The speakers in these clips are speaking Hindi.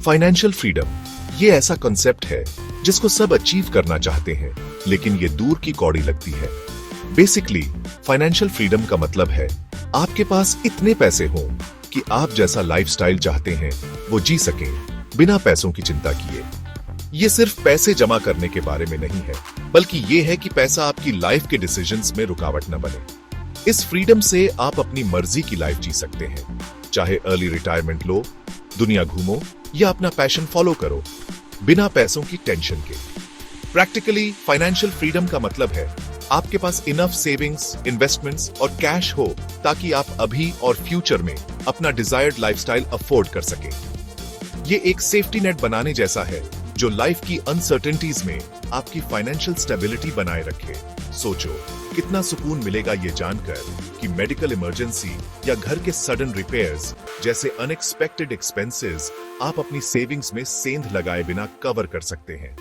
फाइनेंशियल फ्रीडम ये ऐसा कॉन्सेप्ट है जिसको सब अचीव करना चाहते हैं, लेकिन ये दूर की कौड़ी लगती है। बेसिकली फाइनेंशियल फ्रीडम का मतलब है आपके पास इतने पैसे हों कि आप जैसा लाइफस्टाइल चाहते हैं वो जी सकें बिना पैसों की चिंता किए। ये सिर्फ पैसे जमा करने के बारे में नहीं है, बल्कि ये है कि पैसा आपकी लाइफ के डिसीजंस में रुकावट न बने। इस फ्रीडम से आप अपनी मर्जी की लाइफ जी सकते हैं, चाहे अर्ली रिटायरमेंट लो, दुनिया घूमो या अपना पैशन फॉलो करो, बिना पैसों की टेंशन के। प्रैक्टिकली फाइनेंशियल फ्रीडम का मतलब है आपके पास इनफ सेविंग्स, इन्वेस्टमेंट्स और कैश हो ताकि आप अभी और फ्यूचर में अपना डिजायर्ड लाइफस्टाइल अफोर्ड कर सकें। ये एक सेफ्टी नेट बनाने जैसा है जो लाइफ की अनसर्टेनिटीज में आपकी फाइनेंशियल स्टेबिलिटी बनाए रखे। सोचो कितना सुकून मिलेगा ये जानकर कि मेडिकल इमरजेंसी या घर के सडन रिपेयर्स जैसे अनएक्सपेक्टेड एक्सपेंसेस आप अपनी सेविंग्स में सेंध लगाए बिना कवर कर सकते हैं।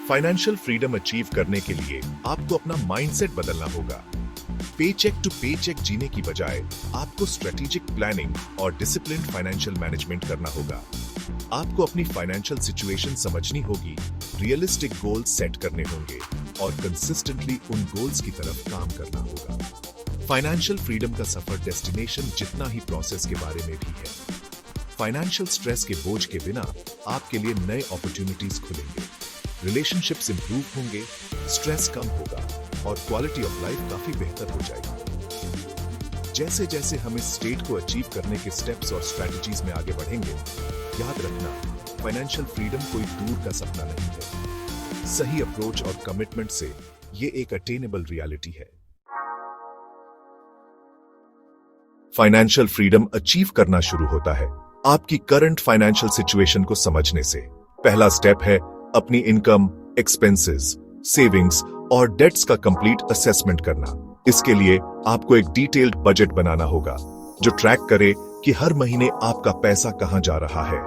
फाइनेंशियल फ्रीडम अचीव करने के लिए आपको अपना माइंडसेट बदलना होगा। पेचेक टू पेचेक जीने की बजाय आपको स्ट्रेटेजिक प्लानिंग और डिसिप्लिन्ड फाइनेंशियल मैनेजमेंट करना होगा। आपको अपनी फाइनेंशियल सिचुएशन समझनी होगी, रियलिस्टिक गोल्स सेट करने होंगे और कंसिस्टेंटली उन गोल्स की तरफ काम करना होगा। फाइनेंशियल फ्रीडम का सफर डेस्टिनेशन जितना ही प्रोसेस के बारे में भी है। फाइनेंशियल स्ट्रेस के बोझ के बिना आपके लिए नए अपॉर्चुनिटीज खुलेंगे, रिलेशनशिप्स इंप्रूव होंगे, स्ट्रेस कम होगा और क्वालिटी ऑफ लाइफ काफी बेहतर हो जाएगी। जैसे जैसे हम इस स्टेट को अचीव करने के स्टेप्स और स्ट्रेटजीज में आगे बढ़ेंगे, याद रखना फाइनेंशियल फ्रीडम कोई दूर का सपना नहीं है। सही अप्रोच और कमिटमेंट से ये एक अटेनेबल रियलिटी है। फाइनेंशियल फ्रीडम अचीव करना शुरू होता है आपकी करंट फाइनेंशियल सिचुएशन को समझने से। पहला स्टेप है अपनी इनकम, एक्सपेंसेस, सेविंग्स और डेट्स का कंप्लीट असेसमेंट करना। इसके लिए आपको एक डिटेल्ड बजट बनाना होगा जो ट्रैक करे कि हर महीने आपका पैसा कहां जा रहा है।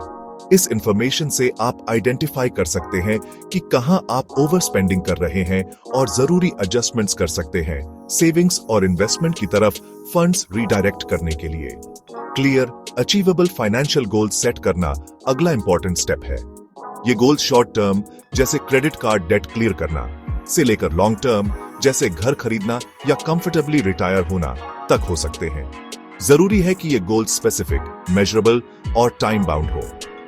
इस इंफॉर्मेशन से आप आइडेंटिफाई कर सकते हैं कि कहां आप ओवर स्पेंडिंग कर रहे हैं और जरूरी एडजस्टमेंट्स कर सकते हैं सेविंग्स और इन्वेस्टमेंट की तरफ फंड्स रीडायरेक्ट करने के लिए। Clear, achievable financial goals set करना अगला इंपॉर्टेंट स्टेप है। ये गोल्स शॉर्ट टर्म जैसे क्रेडिट कार्ड डेट क्लियर करना से लेकर लॉन्ग टर्म जैसे घर खरीदना या कंफर्टेबली रिटायर होना तक हो सकते हैं। जरूरी है कि ये गोल स्पेसिफिक, मेजरेबल और टाइम बाउंड हो।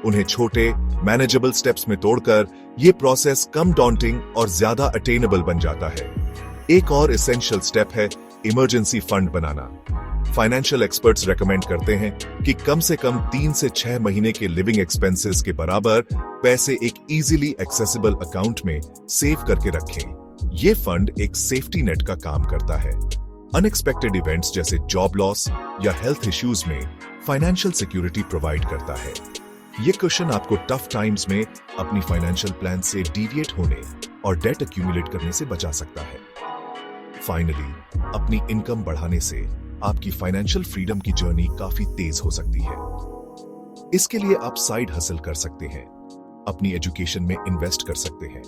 उन्हें छोटे, मैनेजेबल स्टेप्स में तोड़कर ये प्रोसेस कम डॉन्टिंग और ज्यादा अटेनेबल बन जाता है। एक और एसेंशियल स्टेप है इमरजेंसी फंड बनाना। फाइनेंशियल एक्सपर्ट्स रेकमेंड करते हैं कि कम से कम 3 से 6 महीने के लिविंग एक्सपेंसेस के बराबर पैसे एक इजीली एक्सेसिबल अकाउंट में सेव करके रखें। ये फंड एक सेफ्टी नेट का काम करता है। अनएक्सपेक्टेड इवेंट्स जैसे जॉब लॉस या हेल्थ इश्यूज में फाइनेंशियल सिक्योरिटी प्रोवाइड करता है। ये क्वेश्चन आपको टफ टाइम्स में अपनी फाइनेंशियल प्लान से डिविएट होने और डेट एक्यूमुलेट करने से बचा सकता है। फाइनली, अपनी इनकम बढ़ाने से आपकी फाइनेंशियल फ्रीडम की जर्नी काफी तेज हो सकती है। इसके लिए आप साइड हसल कर सकते हैं, अपनी एजुकेशन में इन्वेस्ट कर सकते हैं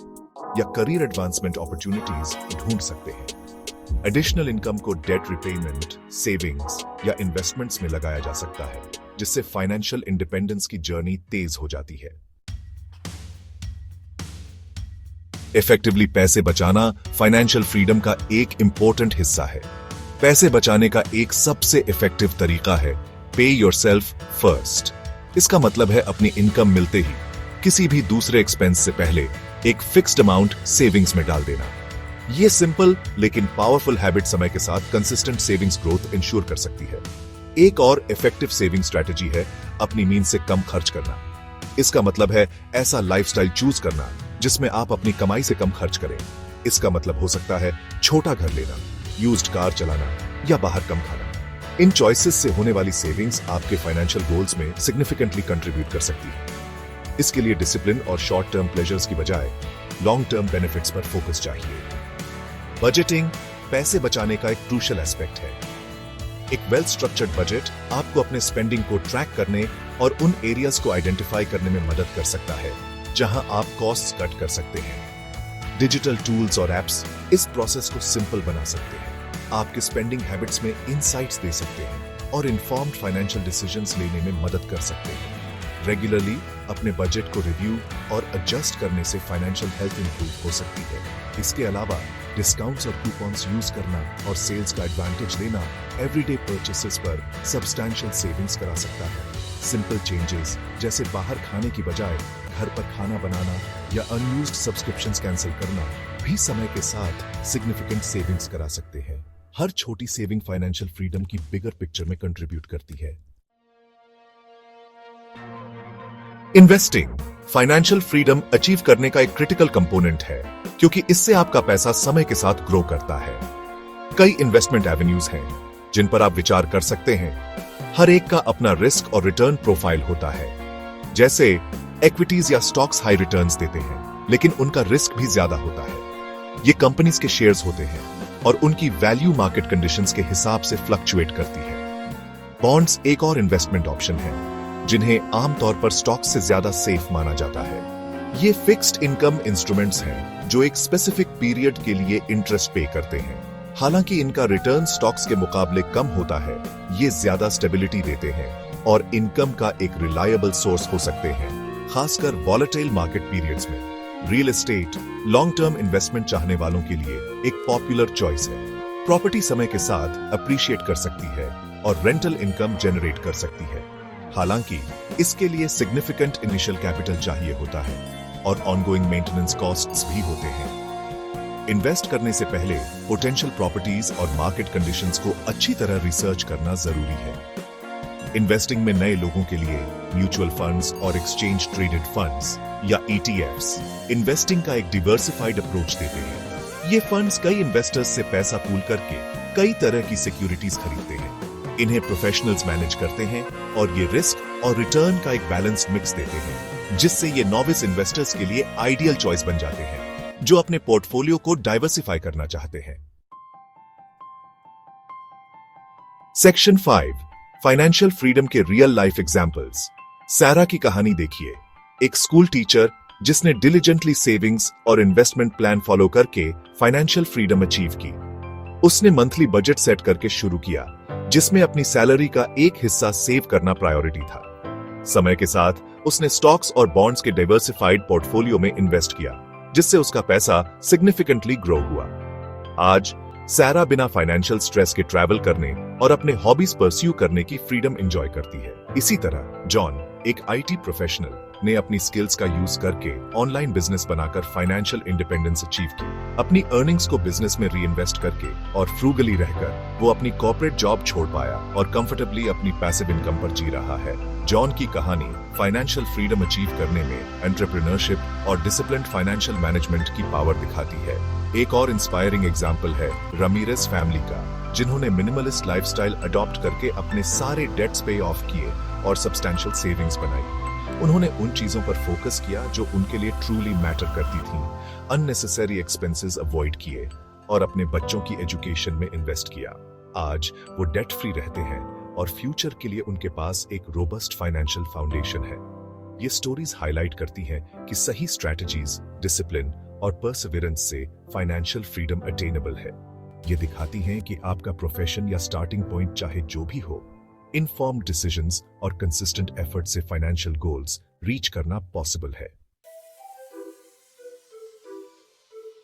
या करियर एडवांसमेंट अपॉर्चुनिटीज ढूंढ सकते हैं। एडिशनल इनकम को डेट रिपेमेंट, सेविंग्स या इन्वेस्टमेंट्स में लगाया जा सकता है, जिससे फाइनेंशियल इंडिपेंडेंस की जर्नी तेज हो जाती है। इफेक्टिवली पैसे बचाना फाइनेंशियल फ्रीडम का एक इंपॉर्टेंट हिस्सा है। पैसे बचाने का एक सबसे इफेक्टिव तरीका है पे योरसेल्फ फर्स्ट। इसका मतलब है अपनी इनकम मिलते ही किसी भी दूसरे एक्सपेंस से पहले एक फिक्स्ड अमाउंट सेविंग्स में डाल देना। यह सिंपल लेकिन पावरफुल हैबिट समय के साथ कंसिस्टेंट सेविंग्स ग्रोथ इंश्योर कर सकती है। एक और इफेक्टिव सेविंग स्ट्रेटजी है अपनी मीन्स से कम खर्च करना। इसका मतलब है ऐसा लाइफस्टाइल चूज करना जिसमें आप अपनी कमाई से कम खर्च करें। इसका मतलब हो सकता है छोटा घर लेना, यूज्ड कार चलाना या बाहर कम खाना। इन चॉइसेस से होने वाली सेविंग्स आपके फाइनेंशियल गोल्स में सिग्निफिकेंटली कंट्रीब्यूट कर सकती है। इसके लिए डिसिप्लिन और शॉर्ट टर्म प्लेजर्स की बजाय लॉन्ग टर्म बेनिफिट्स पर फोकस चाहिए। बजटिंग पैसे बचाने का एक क्रूशियल एस्पेक्ट है। एक वेल स्ट्रक्चर्ड बजट आपको अपने स्पेंडिंग को ट्रैक करने और उन एरियाज को आइडेंटिफाई करने में मदद कर सकता है जहां आप कॉस्ट कट कर सकते हैं। डिजिटल टूल्स और एप्स इस प्रोसेस को सिंपल बना सकते हैं, आपके स्पेंडिंग हैबिट्स में इनसाइट्स दे सकते हैं और इन्फॉर्म्ड फाइनेंशियल डिसीजंस लेने में मदद कर सकते हैं। रेगुलरली अपने बजट को रिव्यू और एडजस्ट करने से फाइनेंशियल हेल्थ इंप्रूव हो सकती है। इसके अलावा डिस्काउंट्स और कूपन्स यूज करना और सेल्स का एडवांटेज लेना एवरीडे परचेसेस पर सब्सटैंशियल सेविंग्स करा सकता है। सिंपल चेंजेस जैसे बाहर खाने की बजाय घर पर खाना बनाना या अनयूज्ड सब्सक्रिप्शंस कैंसिल करना भी समय के साथ सिग्निफिकेंट सेविंग्स करा सकते हैं। हर छोटी सेविंग फाइनेंशियल फ्रीडम की बिगर पिक्चर में कंट्रीब्यूट करती है। इन्वेस्टिंग फाइनेंशियल फ्रीडम अचीव करने का एक क्रिटिकल कंपोनेंट है, क्योंकि इससे आपका पैसा समय के साथ ग्रो करता है। कई इन्वेस्टमेंट एवेन्यूज हैं जिन पर आप विचार कर सकते हैं। हर एक का अपना रिस्क और रिटर्न प्रोफाइल होता है। जैसे इक्विटीज या स्टॉक्स हाई रिटर्न्स देते हैं, लेकिन उनका रिस्क भी ज्यादा होता है। ये कंपनीज के शेयर्स होते हैं और उनकी वैल्यू मार्केट कंडीशंस के हिसाब से फ्लक्चुएट करती है। बॉन्ड्स एक और इन्वेस्टमेंट ऑप्शन है जिन्हें आमतौर पर स्टॉक्स से ज्यादा सेफ माना जाता है। ये फिक्स्ड इनकम इंस्ट्रूमेंट्स हैं जो एक स्पेसिफिक पीरियड के लिए इंटरेस्ट पे करते हैं। हालांकि इनका रिटर्न स्टॉक्स के मुकाबले कम होता है, ये ज्यादा स्टेबिलिटी देते हैं और इनकम का एक रिलायबल सोर्स हो सकते हैं, खासकर वॉलेटाइल मार्केट पीरियड्स में। Real estate long term investment चाहने वालों के लिए एक पॉपुलर चॉइस है। प्रॉपर्टी समय के साथ अप्रिशिएट कर सकती है और रेंटल इनकम जनरेट कर सकती है। हालांकि इसके लिए सिग्निफिकेंट इनिशियल कैपिटल चाहिए होता है और ऑनगोइंग मेंटेनेंस कॉस्ट्स भी होते हैं। इन्वेस्ट करने से पहले पोटेंशियल प्रॉपर्टीज और मार्केट कंडीशंस को अच्छी तरह रिसर्च करना जरूरी है। इन्वेस्टिंग में नए लोगों के लिए म्यूचुअल फंड्स और एक्सचेंज ट्रेडेड फंड्स या ETFs इन्वेस्टिंग का एक डिवर्सिफाइड अप्रोच देते हैं। ये फंड्स कई इन्वेस्टर्स से पैसा पूल करके कई तरह की सिक्योरिटीज खरीदते हैं। इन्हें प्रोफेशनल्स मैनेज करते हैं और ये रिस्क और रिटर्न का एक बैलेंस्ड मिक्स देते हैं, जिससे ये नॉविस इन्वेस्टर्स के लिए आइडियल चॉइस बन जाते हैं जो अपने पोर्टफोलियो को डाइवर्सिफाई करना चाहते हैं। सेक्शन 5 फाइनेंशियल फ्रीडम के रियल लाइफ एग्जाम्पल्स। सैरा की कहानी देखिए, एक स्कूल टीचर जिसने डिलिजेंटली सेविंग्स और इन्वेस्टमेंट प्लान फॉलो करके फाइनेंशियल फ्रीडम अचीव की। उसने मंथली बजट सेट करके शुरू किया, जिसमें अपनी सैलरी का एक हिस्सा सेव करना प्रायोरिटी था। समय के साथ उसने स्टॉक्स और बॉन्ड्स के डाइवर्सिफाइड पोर्टफोलियो में इन्वेस्ट किया, जिससे उसका पैसा सिग्निफिकेंटली ग्रो हुआ। आज सैरा बिना फाइनेंशियल स्ट्रेस के ट्रैवल करने और अपने हॉबीज परस्यू करने की फ्रीडम एंजॉय करती है। इसी तरह जॉन, एक IT प्रोफेशनल, ने अपनी स्किल्स का यूज करके ऑनलाइन बिजनेस बनाकर फाइनेंशियल इंडिपेंडेंस अचीव की। अपनी अर्निंग्स को बिजनेस में रीइन्वेस्ट करके और फ्रूगली रहकर वो अपनी कॉर्पोरेट जॉब छोड़ पाया और कंफर्टेबली अपनी पैसिव इनकम पर जी रहा है। जॉन की कहानी फाइनेंशियल फ्रीडम अचीव करने में एंटरप्रेन्योरशिप और डिसिप्लिन्ड फाइनेंशियल मैनेजमेंट की पावर दिखाती है। एक और इंस्पायरिंग एग्जाम्पल है रमीरेज फैमिली का, जिन्होंने मिनिमलिस्ट लाइफस्टाइल अडॉप्ट करके अपने सारे डेट्स पे ऑफ किए और सब्सटैंशियल सेविंग्स बनाई। उन्होंने उन चीजों पर फोकस किया जो उनके लिए ट्रूली मैटर करती थीं, अननेसेसरी एक्सपेंसेस अवॉइड किए और अपने बच्चों की एजुकेशन में इन्वेस्ट किया। आज वो डेट फ्री रहते हैं और फ्यूचर के लिए उनके पास एक रोबस्ट फाइनेंशियल फाउंडेशन है। ये स्टोरीज हाईलाइट करती हैं कि सही स्ट्रैटेजीज, डिसिप्लिन और परसिवियरेंस से फाइनेंशियल फ्रीडम अटेनेबल है। ये दिखाती हैं कि आपका प्रोफेशन या स्टार्टिंग पॉइंट चाहे जो भी हो, इनफॉर्म्ड डिसीजंस और कंसिस्टेंट एफर्ट से फाइनेंशियल गोल्स रीच करना पॉसिबल है।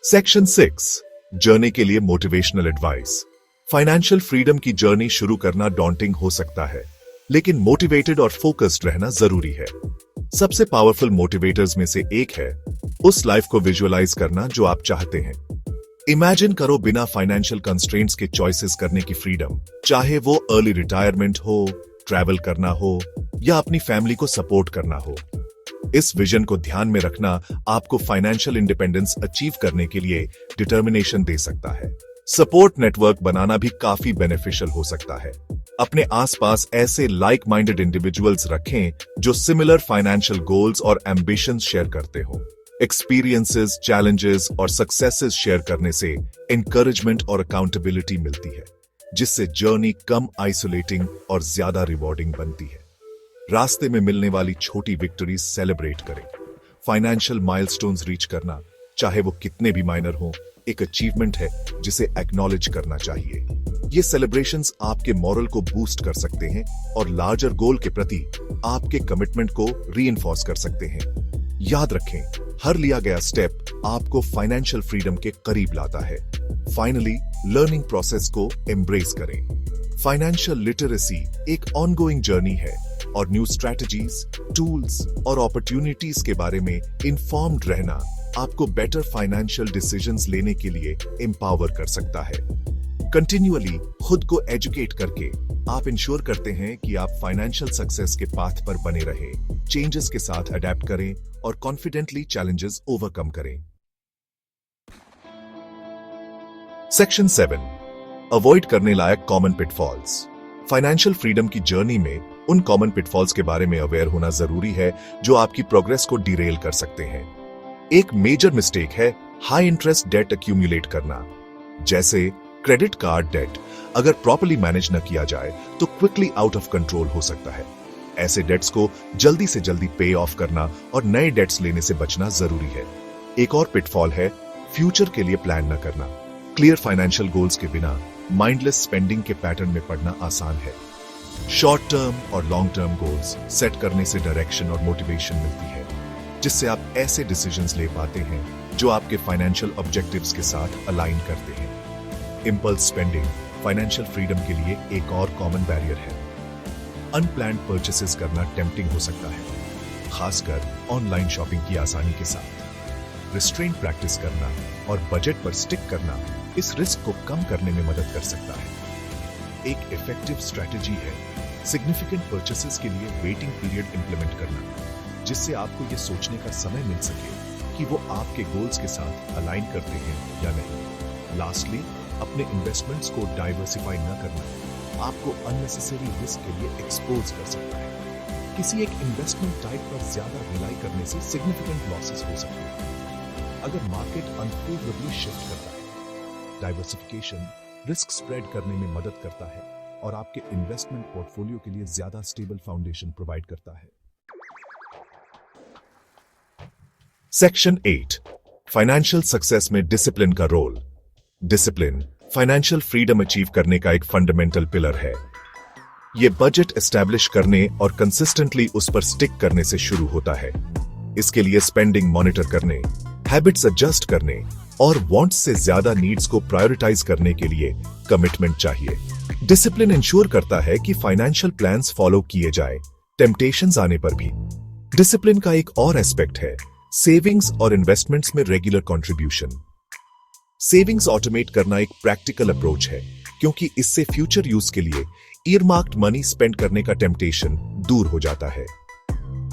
सेक्शन 6 जर्नी के लिए मोटिवेशनल एडवाइस। फाइनेंशियल फ्रीडम की जर्नी शुरू करना डॉन्टिंग हो सकता है, लेकिन मोटिवेटेड और फोकस्ड रहना जरूरी है। सबसे पावरफुल मोटिवेटर्स में से एक है उस लाइफ को विजुअलाइज करना जो आप चाहते हैं। इमेजिन करो बिना फाइनेंशियल कंस्ट्रेंट्स के चॉइसेस करने की फ्रीडम, चाहे वो अर्ली रिटायरमेंट हो, ट्रैवल करना हो या अपनी फैमिली को सपोर्ट करना हो। इस विजन को ध्यान में रखना आपको फाइनेंशियल इंडिपेंडेंस अचीव करने के लिए डिटर्मिनेशन दे सकता है। सपोर्ट नेटवर्क बनाना भी काफी बेनिफिशियल हो सकता है। अपने आसपास ऐसे लाइक माइंडेड इंडिविजुअल्स रखें जो सिमिलर फाइनेंशियल गोल्स और एम्बिशंस शेयर करते हो। एक्सपीरियंसेस, चैलेंजेस और सक्सेसेस शेयर करने से एनकरेजमेंट और अकाउंटेबिलिटी मिलती है, जिससे जर्नी कम आइसोलेटिंग और ज्यादा रिवॉर्डिंग बनती है। रास्ते में मिलने वाली छोटी विक्ट्रीज सेलिब्रेट करें। फाइनेंशियल माइलस्टोन्स रीच करना, चाहे वो कितने भी माइनर हो, एक अचीवमेंट है जिसे एक्नॉलेज करना चाहिए। ये सेलिब्रेशंस आपके मॉरल को बूस्ट कर सकते हैं और लार्जर गोल के प्रति आपके कमिटमेंट को रीइंफोर्स कर सकते हैं। याद रखें, हर लिया गया स्टेप आपको फाइनेंशियल फ्रीडम के करीब लाता है। फाइनली, लर्निंग प्रोसेस को एम्ब्रेस करें। फाइनेंशियल लिटरेसी एक ऑनगोइंग जर्नी है और न्यू स्ट्रैटेजीज, टूल्स और अपॉर्चुनिटीज के बारे में इंफॉर्म्ड रहना आपको बेटर फाइनेंशियल डिसीजंस लेने के लिए एम्पावर कर सकता है। कंटिन्यूअली खुद को एजुकेट करके आप इंश्योर करते हैं कि आप फाइनेंशियल सक्सेस के पाथ पर बने रहें, चेंजेस के साथ अडेप्ट करें और कॉन्फिडेंटली चैलेंजेस ओवरकम करें। सेक्शन 7, अवॉइड करने लायक कॉमन पिटफॉल्स। फाइनेंशियल फ्रीडम की जर्नी में उन कॉमन पिटफॉल्स के बारे में अवेयर होना जरूरी है जो आपकी प्रोग्रेस को डिरेल कर सकते हैं। एक मेजर मिस्टेक है हाई इंटरेस्ट डेट एक्यूमुलेट करना। जैसे क्रेडिट कार्ड डेट अगर प्रॉपर्ली मैनेज न किया जाए तो क्विकली आउट ऑफ कंट्रोल हो सकता है। ऐसे डेट्स को जल्दी से जल्दी पे ऑफ करना और नए डेट्स लेने से बचना जरूरी है। एक और पिटफॉल है फ्यूचर के लिए प्लान न करना। क्लियर फाइनेंशियल गोल्स के बिना माइंडलेस स्पेंडिंग के पैटर्न में पड़ना आसान है। शॉर्ट टर्म और लॉन्ग टर्म गोल्स सेट करने से डायरेक्शन और मोटिवेशन मिलती है, जिससे आप ऐसे डिसीजंस ले पाते हैं जो आपके फाइनेंशियल ऑब्जेक्टिव्स के साथ अलाइन करते हैं। इंपल्स स्पेंडिंग फाइनेंशियल फ्रीडम के लिए एक और कॉमन बैरियर है। अनप्लान्ड परचेसेस करना टेम्पटिंग हो सकता है, खासकर ऑनलाइन शॉपिंग की आसानी के साथ। रिस्ट्रेंट प्रैक्टिस करना और बजट पर स्टिक करना इस रिस्क को कम करने में मदद कर सकता है। एक इफेक्टिव स्ट्रेटजी है सिग्निफिकेंट परचेसेस के लिए वेटिंग पीरियड इंप्लीमेंट करना, जिससे आपको यह सोचने का समय मिल सके कि वो आपके गोल्स के साथ अलाइन करते हैं या नहीं। लास्टली, अपने इन्वेस्टमेंट्स को डाइवर्सिफाई न करना आपको अननेसेसरी रिस्क के लिए एक्सपोज कर सकता है। किसी एक इन्वेस्टमेंट टाइप पर ज्यादा रिलाई करने से सिग्निफिकेंट लॉसेस हो सकते हैं। अगर मार्केट अनफेवरेबली शिफ्ट करता है, डाइवर्सिफिकेशन रिस्क स्प्रेड करने में मदद करता है और आपके इन्वेस्टमेंट पोर्टफोलियो के लिए ज्यादा स्टेबल फाउंडेशन प्रोवाइड करता है। सेक्शन 8, फाइनेंशियल सक्सेस में डिसिप्लिन का role. Discipline financial freedom achieve करने का एक फंडामेंटल पिलर है। यह बजट एस्टैब्लिश करने और कंसिस्टेंटली उस पर स्टिक करने से शुरू होता है। इसके लिए स्पेंडिंग मॉनिटर करने, हैबिट्स एडजस्ट करने और वांट्स से ज्यादा नीड्स को प्रायोरिटाइज करने के लिए कमिटमेंट चाहिए। डिसिप्लिन इंश्योर करता है कि फाइनेंशियल प्लान्स फॉलो किए जाए, टेम्पटेशंस आने पर भी। डिसिप्लिन का एक और एस्पेक्ट है सेविंग्स और इन्वेस्टमेंट्स में रेगुलर कंट्रीब्यूशन। सेविंग्स ऑटोमेट करना एक प्रैक्टिकल अप्रोच है, क्योंकि इससे फ्यूचर यूज के लिए ईयरमार्क्ड मनी स्पेंड करने का टेम्पटेशन दूर हो जाता है।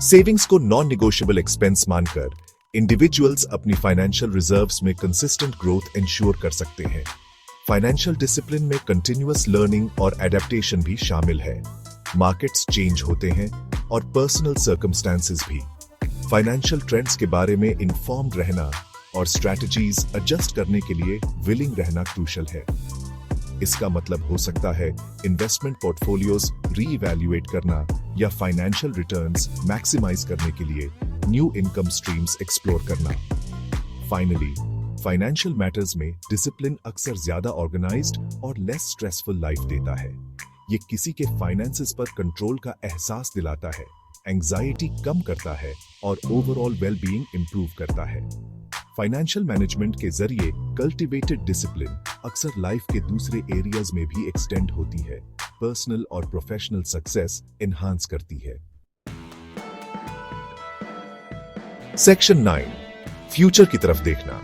सेविंग्स को नॉन निगोशिएबल एक्सपेंस मानकर इंडिविजुअल्स अपनी फाइनेंशियल रिजर्व्स में कंसिस्टेंट ग्रोथ इंश्योर कर सकते हैं। फाइनेंशियल डिसिप्लिन में कंटिन्यूअस लर्निंग और एडेप्टेशन भी शामिल है। मार्केट्स चेंज होते हैं और पर्सनल सर्कमस्टेंसेस भी। फाइनेंशियल ट्रेंड्स के बारे में इन्फॉर्म्ड रहना और स्ट्रैटेजीज एडजस्ट करने के लिए विलिंग रहना क्रूशियल है। इसका मतलब हो सकता है इन्वेस्टमेंट पोर्टफोलियोज रीइवैल्यूएट करना या फाइनेंशियल रिटर्न्स मैक्सिमाइज करने के लिए न्यू इनकम स्ट्रीम्स एक्सप्लोर करना। फाइनली, फाइनेंशियल मैटर्स में डिसिप्लिन अक्सर ज्यादा ऑर्गेनाइज्ड और लेस स्ट्रेसफुल लाइफ देता है। ये किसी के फाइनेंसेस पर कंट्रोल का एहसास दिलाता है, एंजाइटी कम करता है और ओवरऑल वेलबीइंग इंप्रूव करता है। फाइनेंशियल मैनेजमेंट के जरिए कल्टिवेटेड डिसिप्लिन अक्सर लाइफ के दूसरे एरियाज में भी एक्सटेंड होती है, पर्सनल और प्रोफेशनल सक्सेस एनहांस करती है। सेक्शन 9, फ्यूचर की तरफ देखना।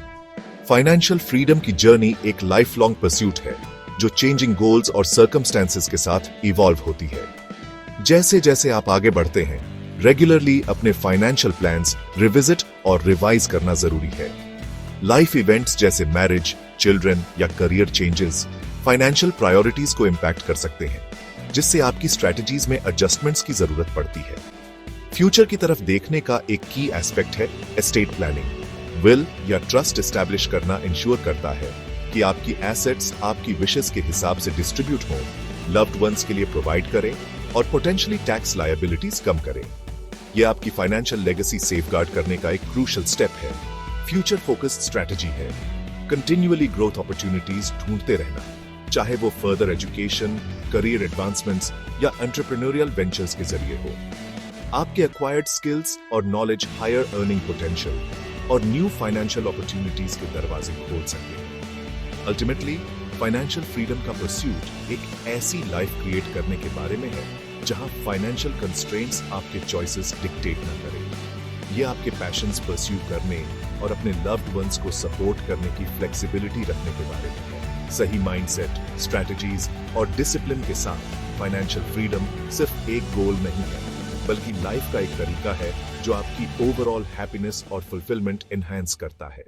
फाइनेंशियल फ्रीडम की जर्नी एक लाइफ लॉन्ग परस्यूट है जो चेंजिंग गोल्स और सर्कमस्टेंसेस के साथ इवॉल्व होती है। जैसे जैसे आप आगे बढ़ते हैं, रेगुलरली अपने फाइनेंशियल प्लान्स रिविजिट और रिवाइज करना जरूरी है। लाइफ इवेंट्स जैसे मैरिज, चिल्ड्रन या करियर चेंजेस फाइनेंशियल प्रायोरिटीज को इंपैक्ट कर सकते हैं, जिससे आपकी स्ट्रेटजीज में एडजस्टमेंट्स की जरूरत पड़ती है। फ्यूचर की तरफ देखने का एक की एस्पेक्ट है एस्टेट प्लानिंग। विल या ट्रस्ट एस्टैब्लिश करना इंश्योर करता है कि आपकी एसेट्स आपकी विशेस के हिसाब से डिस्ट्रीब्यूट हों, लव्ड वंस के लिए प्रोवाइड करें और पोटेंशियली टैक्स लायबिलिटीज कम करें। यह आपकी फाइनेंशियल लेगेसी सेफगार्ड करने का एक क्रूशियल स्टेप है। फ्यूचर फोकस्ड स्ट्रेटजी है कंटिन्यूअली ग्रोथ अपॉर्चुनिटीज ढूंढते रहना, चाहे वो फर्दर एजुकेशन, करियर एडवांसमेंट्स या एंटरप्रेन्योरियल वेंचर्स के जरिए हो। आपके एक्वायर्ड स्किल्स और नॉलेज हायर अर्निंग पोटेंशियल और न्यू फाइनेंशियल अपॉर्चुनिटीज के दरवाजे खोल सकते हैं। अल्टीमेटली फाइनेंशियल फ्रीडम का परस्यूट एक ऐसी लाइफ क्रिएट करने के बारे में है जहां फाइनेंशियल कंस्ट्रेंट्स आपके चॉइसेस डिक्टेट न करें। ये आपके पैशंस परस्यू करने और अपने लव्ड वंस को सपोर्ट करने की फ्लेक्सिबिलिटी रखने के बारे में है। सही माइंडसेट, स्ट्रैटेजीज और डिसिप्लिन के साथ फाइनेंशियल फ्रीडम सिर्फ एक गोल नहीं है, बल्कि लाइफ का एक तरीका है जो आपकी ओवरऑल हैप्पीनेस और फुलफिलमेंट एनहांस करता है।